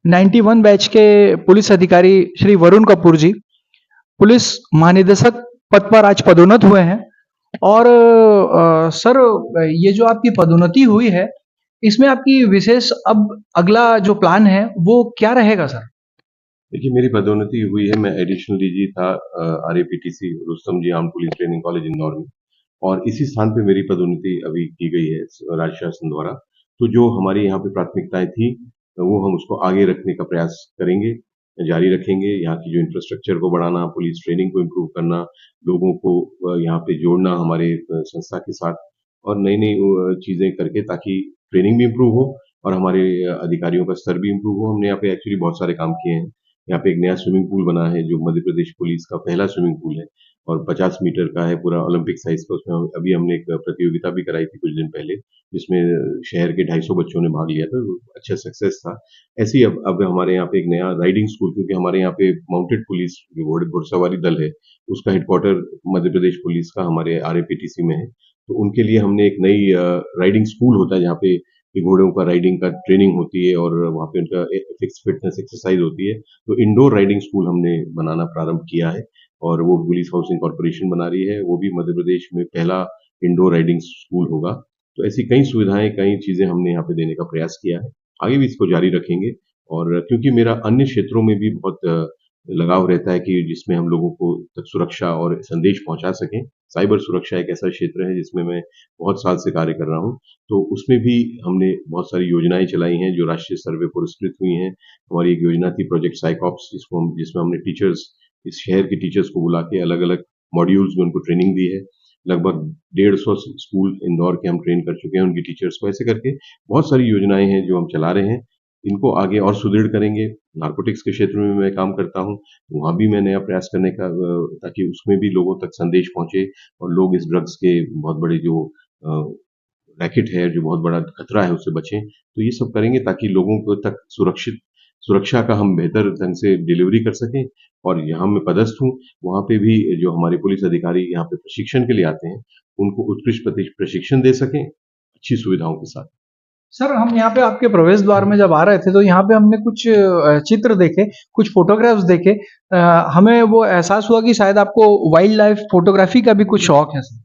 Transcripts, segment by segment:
91 batch के police अधिकारी श्री वरुण कपूर जी police महानिदेशक पद पर आज पदोन्नत हुए हैं और सर, ये जो आपकी पदोन्नति हुई है, इसमें आपकी विशेष अब अगला जो प्लान है, वो क्या रहेगा सर? देखिए, मेरी पदोन्नति हुई है। मैं एडिशनल डीजी था RAPTC Rustam ji armed police training college Indore में, और इसी स्थान पे मेरी पदोन्नति अभी की गई है राज्य शासन द्वारा। तो जो हमारी यहाँ पे प्राथमिकताएं थी, वो हम उसको आगे रखने का प्रयास करेंगे, जारी रखेंगे। यहाँ की जो इंफ्रास्ट्रक्चर को बढ़ाना, पुलिस ट्रेनिंग को इम्प्रूव करना, लोगों को यहाँ पे जोड़ना हमारे संस्था के साथ, और नई नई चीजें करके, ताकि ट्रेनिंग भी इम्प्रूव हो और हमारे अधिकारियों का स्तर भी इम्प्रूव हो। हमने यहाँ पे एक्चुअली बहुत सारे काम किए हैं। यहाँ पे एक नया स्विमिंग पूल बना है, जो मध्य प्रदेश पुलिस का पहला स्विमिंग पूल है, और 50 मीटर का है, पूरा ओलंपिक साइज का। उसमें अभी हमने एक प्रतियोगिता भी कराई थी कुछ दिन पहले, जिसमें शहर के 250 बच्चों ने भाग लिया था। वो अच्छा सक्सेस था। ऐसे ही अब हमारे यहाँ पे एक नया राइडिंग स्कूल, क्योंकि हमारे यहाँ पे माउंटेड पुलिस जो घुड़सवारी दल है, उसका हेडक्वार्टर मध्य प्रदेश पुलिस का हमारे आरएपीटीसी में है। तो उनके लिए हमने एक नई राइडिंग स्कूल होता है, जहाँ पे कि घोड़ों का राइडिंग का ट्रेनिंग होती है, और वहाँ पे उनका फिक्स फिटनेस एक्सरसाइज होती है। तो इंडोर राइडिंग स्कूल हमने बनाना प्रारंभ किया है, और वो पुलिस हाउसिंग कॉर्पोरेशन बना रही है। वो भी मध्य प्रदेश में पहला इंडोर राइडिंग स्कूल होगा। तो ऐसी कई सुविधाएं, कई चीजें हमने यहाँ पे देने का प्रयास किया है। आगे भी इसको जारी रखेंगे, और क्योंकि मेरा अन्य क्षेत्रों में भी बहुत लगाव रहता है कि जिसमें हम लोगों को तक सुरक्षा और संदेश पहुंचा सकें। साइबर सुरक्षा एक ऐसा क्षेत्र है जिसमें मैं बहुत साल से कार्य कर रहा हूँ। तो उसमें भी हमने बहुत सारी योजनाएं चलाई हैं, जो राष्ट्रीय स्तर पे पुरस्कृत हुई हैं। हमारी एक योजना थी प्रोजेक्ट साइकॉप्स, जिसमें हमने टीचर्स, इस शहर के टीचर्स को बुला के अलग अलग मॉड्यूल्स में उनको ट्रेनिंग दी है। लगभग 150 स्कूल इंदौर के हम ट्रेन कर चुके हैं उनकी टीचर्स को। ऐसे करके बहुत सारी योजनाएं हैं जो हम चला रहे हैं। इनको आगे और सुदृढ़ करेंगे। नारकोटिक्स के क्षेत्र में मैं काम करता हूँ, वहाँ भी मैं नया प्रयास करने का, ताकि उसमें भी लोगों तक संदेश पहुंचे, और लोग इस ड्रग्स के बहुत बड़े जो रैकेट है, जो बहुत बड़ा खतरा है, उससे बचें। तो ये सब करेंगे ताकि लोगों को तक सुरक्षा का हम बेहतर ढंग से डिलीवरी कर सकें। और यहाँ मैं पदस्थ हूँ, वहाँ पे भी जो हमारे पुलिस अधिकारी यहाँ पे प्रशिक्षण के लिए आते हैं, उनको उत्कृष्ट प्रशिक्षण दे सकें, अच्छी सुविधाओं के साथ। सर, हम यहाँ पे आपके प्रवेश द्वार में जब आ रहे थे, तो यहाँ पे हमने कुछ चित्र देखे, कुछ फोटोग्राफ्स देखे। हमें वो एहसास हुआ कि शायद आपको वाइल्ड लाइफ फोटोग्राफी का भी कुछ शौक है सर।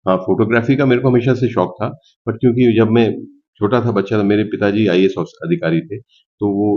हाँ, फ़ोटोग्राफ़ी का मेरे को हमेशा से शौक था, बट क्योंकि जब मैं छोटा था, बच्चा था, मेरे पिताजी आईएएस अधिकारी थे, तो वो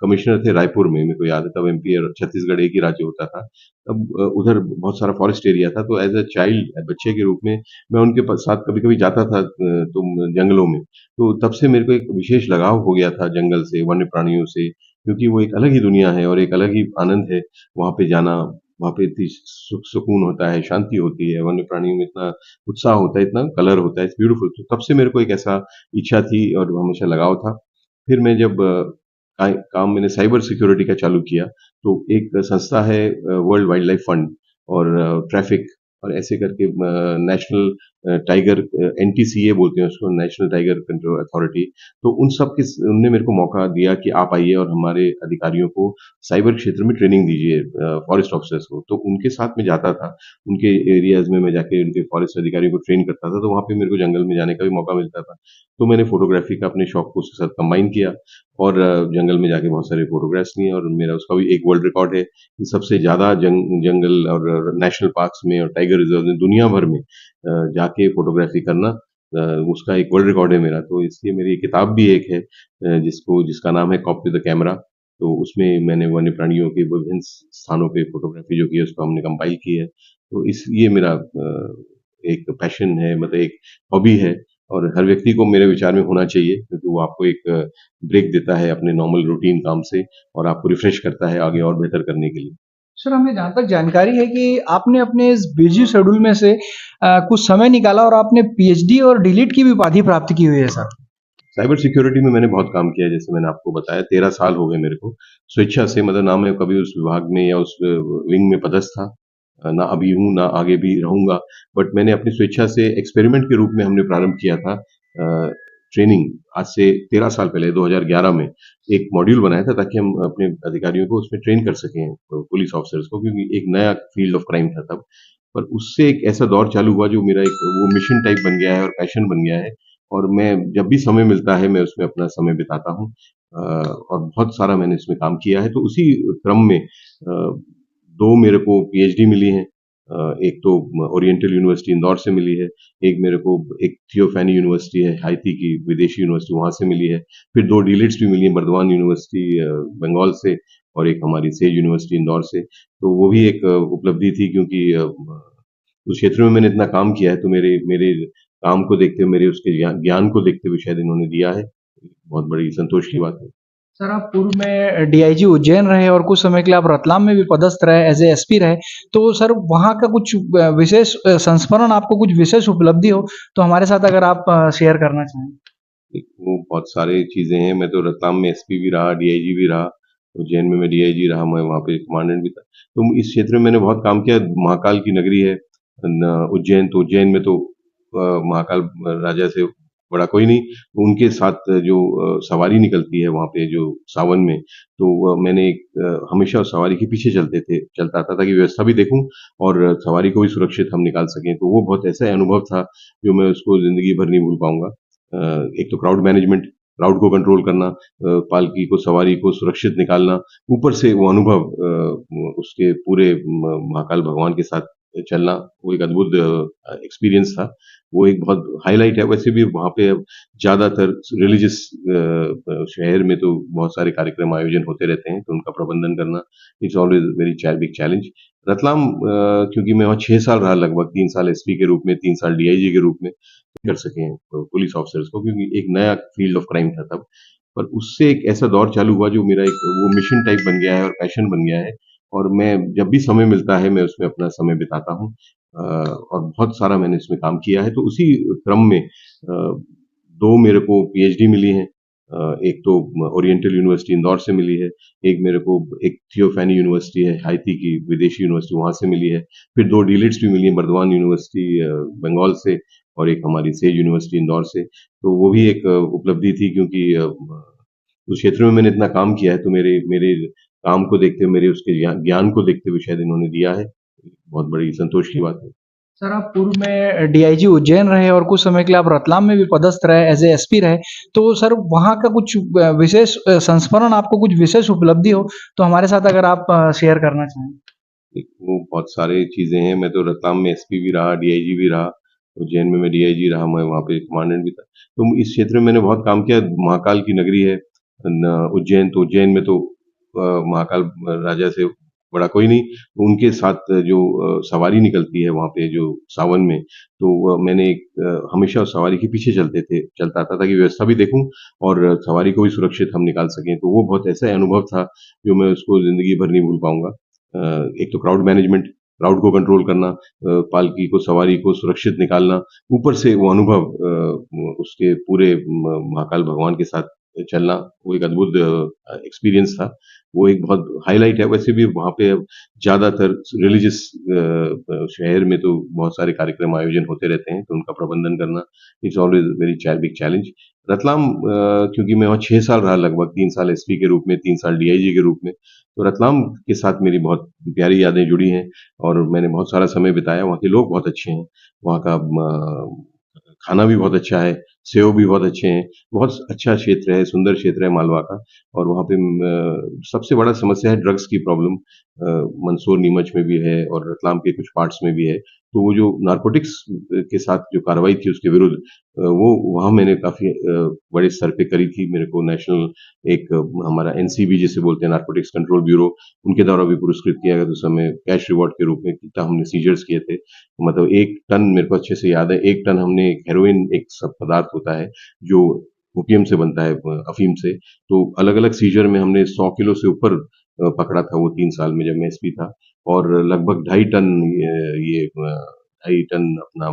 कमिश्नर थे रायपुर में, मेरे को याद है, तब एमपी और छत्तीसगढ़ एक ही राज्य होता था। तब उधर बहुत सारा फ़ॉरेस्ट एरिया था, तो एज़ अ चाइल्ड, बच्चे के रूप में मैं उनके साथ कभी-कभी जाता था, जंगलों में। तो तब से मेरे को एक विशेष लगाव हो गया था जंगल से, वन्य प्राणियों से, क्योंकि वो एक अलग ही दुनिया है और एक अलग ही आनंद है वहाँ पे जाना। वहाँ पे इतनी सुकून होता है, शांति होती है, वन्य प्राणियों में इतना उत्साह होता है, इतना कलर होता है, इट्स ब्यूटीफुल। तो तब से मेरे को एक ऐसा इच्छा थी और हमेशा लगाव था। फिर मैं जब काम मैंने साइबर सिक्योरिटी का चालू किया, तो एक संस्था है वर्ल्ड वाइल्ड लाइफ फंड, और ट्रैफिक, और ऐसे करके नेशनल टाइगर, एनटीसीए बोलते हैं उसको, नेशनल टाइगर कंट्रोल अथॉरिटी। तो उन सब के उनने मेरे को मौका दिया कि आप आइए और हमारे अधिकारियों को साइबर क्षेत्र में ट्रेनिंग दीजिए, फॉरेस्ट ऑफिसर्स को। तो उनके साथ में जाता था, उनके एरियाज में मैं जाके उनके फॉरेस्ट अधिकारियों को ट्रेन करता था, तो वहाँ पे मेरे को जंगल में जाने का भी मौका मिलता था। तो मैंने फोटोग्राफी का अपने शौक को उसके साथ कंबाइन किया, और जंगल में जाके बहुत सारे फोटोग्राफ्स लिए, और मेरा उसका भी एक वर्ल्ड रिकॉर्ड है कि सबसे ज्यादा जंगल और नेशनल पार्क्स में और टाइगर रिजर्व में दुनिया भर में जाके फोटोग्राफी करना, उसका एक वर्ल्ड रिकॉर्ड है मेरा। तो इसलिए मेरी किताब भी एक है, जिसका नाम है कॉप टू द कैमरा। तो उसमें मैंने वन्य प्राणियों के विभिन्न स्थानों पे फोटोग्राफी जो की है, उसको हमने कंपाइल की है। तो ये मेरा एक पैशन है, मतलब एक हॉबी है, और हर व्यक्ति को मेरे विचार में होना चाहिए, क्योंकि वो आपको एक ब्रेक देता है अपने नॉर्मल रूटीन काम से, और आपको रिफ्रेश करता है आगे और बेहतर करने के लिए। सर, हमें जहाँ तक जानकारी है कि आपने अपने इस बिजी शेड्यूल में से कुछ समय निकाला और आपने पीएचडी और डीलिट की भी उपाधि प्राप्त की हुई है सर। साइबर सिक्योरिटी में मैंने बहुत काम किया है, जैसे मैंने आपको बताया 13 साल हो गए मेरे को स्वेच्छा से, मतलब ना मैं कभी उस विभाग में या उस विंग में पदस्थ था, ना अभी हूँ, ना आगे भी रहूंगा। बट मैंने अपनी स्वेच्छा से एक्सपेरिमेंट के रूप में हमने प्रारंभ किया था ट्रेनिंग, आज से 13 साल पहले 2011 में एक मॉड्यूल बनाया था, ताकि हम अपने अधिकारियों को उसमें ट्रेन कर सकें, पुलिस ऑफिसर्स को, क्योंकि एक नया फील्ड ऑफ क्राइम था तब। पर उससे एक ऐसा दौर चालू हुआ जो मेरा एक वो मिशन टाइप बन गया है और पैशन बन गया है, और मैं जब भी समय मिलता है मैं उसमें अपना समय बिताता हूँ। और बहुत सारा मैंने इसमें काम किया है। तो उसी क्रम में 2 मेरे को पीएचडी मिली हैं। एक तो ओरिएंटल यूनिवर्सिटी इंदौर से मिली है, एक मेरे को एक थियोफैनी यूनिवर्सिटी है, हाइती की विदेशी यूनिवर्सिटी वहाँ से मिली है। फिर 2 डीलिट्स भी मिली हैं, बर्दवान यूनिवर्सिटी बंगाल से और एक हमारी सेज यूनिवर्सिटी इंदौर से। तो वो भी एक उपलब्धि थी क्योंकि उस क्षेत्र में मैंने इतना काम किया है तो मेरे मेरे काम को देखते हुए, मेरे उसके ज्ञान को देखते हुए शायद इन्होंने दिया है। बहुत बड़ी संतोष की बात है। सर, आप पूर्व में डीआईजी उज्जैन रहे और कुछ समय के लिए आप रतलाम में भी पदस्थ रहे, एज ए एसपी रहे। तो सर, वहाँ का कुछ विशेष संस्मरण, आपको कुछ विशेष उपलब्धि हो तो हमारे साथ अगर आप शेयर करना चाहें। वो बहुत सारी चीज़ें हैं। मैं तो रतलाम में एसपी भी रहा, डीआईजी भी रहा, उज्जैन में मैं डीआईजी रहा, मैं वहाँ पे कमांडेंट भी था। तो इस क्षेत्र में मैंने बहुत काम किया। महाकाल की नगरी है उज्जैन, तो उज्जैन में तो महाकाल राजा से बड़ा कोई नहीं। उनके साथ जो सवारी निकलती है वहाँ पे जो सावन में, तो मैंने हमेशा उस सवारी के पीछे चलता आता ताकि व्यवस्था भी देखूं और सवारी को भी सुरक्षित हम निकाल सकें। तो वो बहुत ऐसा अनुभव था जो मैं उसको जिंदगी भर नहीं भूल पाऊंगा। एक तो क्राउड मैनेजमेंट, क्राउड को कंट्रोल करना, पालकी को, सवारी को सुरक्षित निकालना, ऊपर से वो अनुभव उसके पूरे महाकाल भगवान के साथ चलना, वो एक अद्भुत एक्सपीरियंस था। वो एक बहुत हाईलाइट है। वैसे भी वहाँ पे अब ज़्यादातर रिलीजियस शहर में तो बहुत सारे कार्यक्रम आयोजन होते रहते हैं, तो उनका प्रबंधन करना it's always very big challenge. Ratlam क्योंकि मैं वहाँ 6 साल रहा, लगभग 3 साल एसपी के रूप में, 3 साल डीआईजी के रूप में, कर सके पुलिस ऑफिसर्स को, क्योंकि एक नया फील्ड ऑफ क्राइम था तब। पर उससे एक ऐसा दौर चालू हुआ जो मेरा एक वो मिशन टाइप बन गया है और पैशन बन गया है, और मैं जब भी समय मिलता है मैं उसमें अपना समय बिताता हूँ। और बहुत सारा मैंने इसमें काम किया है। तो उसी क्रम में 2 मेरे को पीएचडी मिली हैं। एक तो ओरिएंटल यूनिवर्सिटी इंदौर से मिली है, एक मेरे को एक थियोफैनी यूनिवर्सिटी है, हाइती की विदेशी यूनिवर्सिटी वहाँ से मिली है। फिर 2 डीलिट्स भी मिली हैं, बर्दवान यूनिवर्सिटी बंगाल से और एक हमारी सेज यूनिवर्सिटी इंदौर से। तो वो भी एक उपलब्धि थी क्योंकि उस क्षेत्र में मैंने इतना काम किया है तो मेरे मेरे काम को देखते हुए, मेरे उसके ज्ञान को देखते हुए शायद इन्होंने दिया है। बहुत बड़ी संतोष की बात है। सर, आप पूर्व में डीआईजी उज्जैन रहे और कुछ समय के लिए आप रतलाम में भी पदस्थ रहे, एज ए एसपी रहे। तो सर, वहाँ का कुछ विशेष संस्मरण, आपको कुछ विशेष उपलब्धि हो तो हमारे साथ अगर आप शेयर करना चाहें। वो बहुत सारी चीज़ें हैं। मैं तो रतलाम में एसपी भी रहा, डीआईजी भी रहा, उज्जैन में मैं डीआईजी रहा, मैं वहाँ पे कमांडेंट भी था। तो इस क्षेत्र में मैंने बहुत काम किया। महाकाल की नगरी है उज्जैन, तो उज्जैन में तो महाकाल राजा से बड़ा कोई नहीं। उनके साथ जो सवारी निकलती है वहाँ पे जो सावन में, तो मैंने हमेशा उस सवारी के पीछे चलता आता ताकि व्यवस्था भी देखूं और सवारी को भी सुरक्षित हम निकाल सकें। तो वो बहुत ऐसा अनुभव था जो मैं उसको जिंदगी भर नहीं भूल पाऊंगा। एक तो क्राउड मैनेजमेंट, क्राउड को कंट्रोल करना, पालकी को, सवारी को सुरक्षित निकालना, ऊपर से वो अनुभव उसके पूरे महाकाल भगवान के साथ चलना, वो एक अद्भुत एक्सपीरियंस था। वो एक बहुत हाईलाइट है। वैसे भी वहाँ पे अब ज़्यादातर रिलीजियस शहर में तो बहुत सारे कार्यक्रम आयोजन होते रहते हैं, तो उनका प्रबंधन करना it's always very big challenge. Ratlam क्योंकि मैं वहाँ 6 साल रहा, लगभग 3 साल एसपी के रूप में, 3 साल डीआईजी के रूप में, तो रतलाम के साथ मेरी बहुत प्यारी यादें जुड़ी हैं और मैंने बहुत सारा समय बिताया। वहाँ के लोग बहुत अच्छे हैं, वहाँ का खाना भी बहुत अच्छा है, सेव भी बहुत अच्छे हैं। बहुत अच्छा क्षेत्र है, सुंदर क्षेत्र है मालवा का। और वहाँ पे सबसे बड़ा समस्या है ड्रग्स की प्रॉब्लम। मंदसौर, नीमच में भी है और रतलाम के कुछ पार्ट्स में भी है। तो वो जो नारकोटिक्स के साथ जो कार्रवाई थी उसके विरुद्ध, वो वहाँ मैंने काफ़ी बड़े स्तर पे करी थी। मेरे को नेशनल एक हमारा एनसीबी जिसे बोलते हैं, नारकोटिक्स कंट्रोल ब्यूरो, उनके द्वारा भी पुरस्कृत किया गया था। उस समय कैश रिवॉर्ड के रूप में कितना हमने सीजर्स किए थे। मतलब 1 टन, मेरे को अच्छे से याद है, 1 टन हमने हेरोइन, एक सब पदार्थ होता है जो ओपियम से बनता है, अफ़ीम से। तो अलग-अलग सीजर में हमने 100 किलो से ऊपर पकड़ा था वो 3 साल में जब मैं एसपी था। और लगभग ढाई टन ये 2.5 टन अपना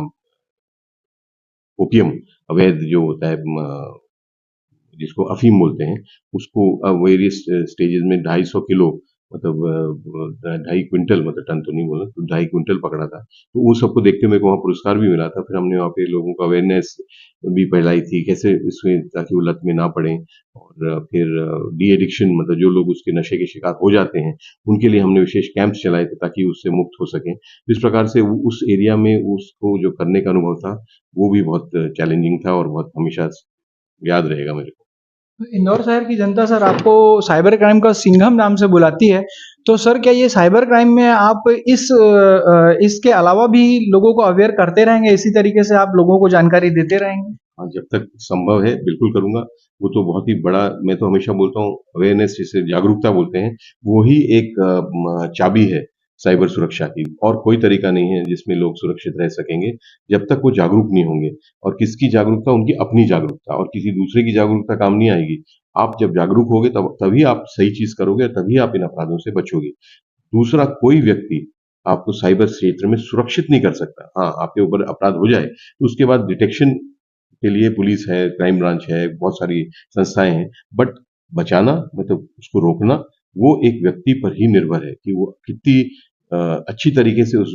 ओपियम अवैध जो होता है, जिसको अफ़ीम बोलते हैं, उसको वेरियस स्टेजेस में 250 किलो, मतलब 2.5 क्विंटल, मतलब टन तो नहीं बोला, तो 2.5 क्विंटल पकड़ा था। तो वो सबको देखते हुए मेरे को वहाँ पुरस्कार भी मिला था। फिर हमने वहाँ पे लोगों को अवेयरनेस भी फैलाई थी, कैसे इसमें, ताकि वो लत में ना पड़ें। और फिर डी एडिक्शन, मतलब जो लोग उसके नशे के शिकार हो जाते हैं, उनके लिए हमने विशेष कैंप्स चलाए थे ताकि उससे मुक्त हो सकें। तो इस प्रकार से उस एरिया में उसको जो करने का अनुभव था, वो भी बहुत चैलेंजिंग था और बहुत हमेशा याद रहेगा मेरे को। इंदौर शहर की जनता सर आपको साइबर क्राइम का सिंघम नाम से बुलाती है। तो सर क्या ये साइबर क्राइम में आप इसके अलावा भी लोगों को अवेयर करते रहेंगे, इसी तरीके से आप लोगों को जानकारी देते रहेंगे? हाँ, जब तक संभव है बिल्कुल करूँगा। वो तो बहुत ही बड़ा, मैं तो हमेशा बोलता हूँ, अवेयरनेस जिसे जागरूकता बोलते हैं, वो ही एक चाबी है साइबर सुरक्षा की, और कोई तरीका नहीं है जिसमें लोग सुरक्षित रह सकेंगे, जब तक वो जागरूक नहीं होंगे। और किसकी जागरूकता? उनकी अपनी जागरूकता, और किसी दूसरे की जागरूकता काम नहीं आएगी। आप जब जागरूक होगे तभी आप सही चीज़ करोगे, और तभी आप इन अपराधों से बचोगे। दूसरा, कोई व्यक्ति आपको साइबर क्षेत्र में सुरक्षित नहीं कर सकता। हाँ, आपके ऊपर अपराध हो जाए, तो उसके बाद डिटेक्शन के लिए पुलिस है, क्राइम ब्रांच है, बहुत सारी संस्थाएँ हैं। बट बचाना, मतलब उसको रोकना, वो एक व्यक्ति पर ही निर्भर है कि वो कितनी अच्छी तरीके से उस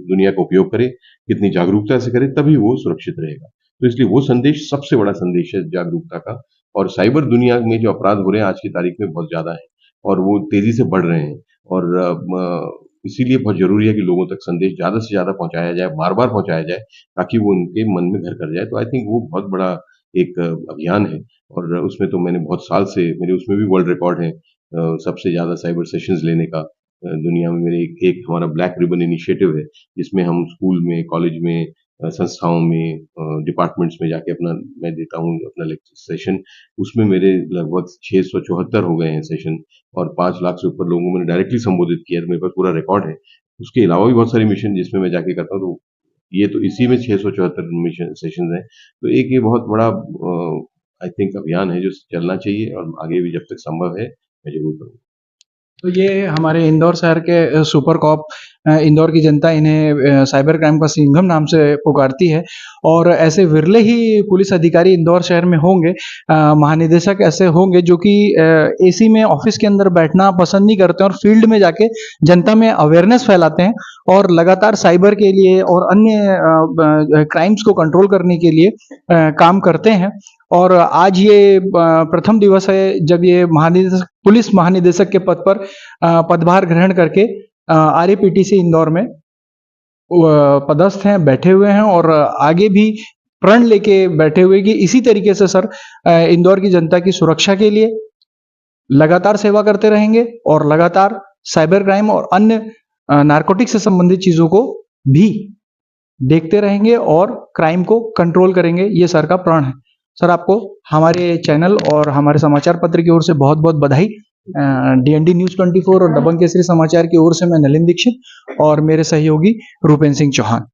दुनिया का उपयोग करे, कितनी जागरूकता से करे, तभी वो सुरक्षित रहेगा। तो इसलिए वो संदेश सबसे बड़ा संदेश है जागरूकता का। और साइबर दुनिया में जो अपराध हो रहे हैं आज की तारीख में बहुत ज़्यादा हैं, और वो तेज़ी से बढ़ रहे हैं। और इसीलिए बहुत ज़रूरी है कि लोगों तक संदेश ज़्यादा से ज़्यादा पहुँचाया जाए, बार-बार पहुँचाया जाए, ताकि वो उनके मन में घर कर जाए। तो आई थिंक वो बहुत बड़ा एक अभियान है, और उसमें तो मैंने बहुत साल से, मेरे उसमें भी वर्ल्ड रिकॉर्ड है सबसे ज़्यादा साइबर सेशंस लेने का दुनिया में। मेरे एक एक हमारा ब्लैक रिबन इनिशिएटिव है, जिसमें हम स्कूल में, कॉलेज में, संस्थाओं में, डिपार्टमेंट्स में जाके अपना मैं देता हूँ अपना लेक्चर सेशन। उसमें मेरे लगभग 674 हो गए हैं सेशन, और 5 लाख से ऊपर लोगों को मैंने डायरेक्टली संबोधित किया है, तो मेरे पास पूरा रिकॉर्ड है। उसके अलावा भी बहुत सारे मिशन जिसमें मैं जाके करता हूँ, तो ये तो इसी में 674 मिशन सेशंस हैं। तो एक ये बहुत बड़ा आई थिंक अभियान है जो चलना चाहिए, और आगे भी जब तक संभव है, मैं ज़रूर करूँगा। तो ये हमारे इंदौर शहर के सुपर कॉप इंदौर की जनता इन्हें साइबर क्राइम का सिंघम नाम से पुकारती है और ऐसे विरले ही पुलिस अधिकारी इंदौर शहर में होंगे, महानिदेशक ऐसे होंगे जो कि एसी में ऑफिस के अंदर बैठना पसंद नहीं करते और फील्ड में जाके जनता में अवेयरनेस फैलाते हैं और लगातार साइबर के लिए और अन्य क्राइम्स को कंट्रोल करने के लिए काम करते हैं। और आज ये प्रथम दिवस है जब ये महानिदेशक पुलिस महानिदेशक के पद पर पदभार ग्रहण करके आरएपीटीसी इंदौर में पदस्थ हैं, बैठे हुए हैं और आगे भी प्रण लेके बैठे हुए कि इसी तरीके से सर इंदौर की जनता की सुरक्षा के लिए लगातार सेवा करते रहेंगे और लगातार साइबर क्राइम और अन्य नारकोटिक से संबंधित चीजों को भी देखते रहेंगे और क्राइम को कंट्रोल करेंगे। ये सर का प्रण है। सर आपको हमारे चैनल और हमारे समाचार पत्र की ओर से बहुत बहुत बधाई। डीएनडी न्यूज 24 और दबंग केसरी समाचार की ओर से मैं नलिन दीक्षित और मेरे सहयोगी रूपेन सिंह चौहान।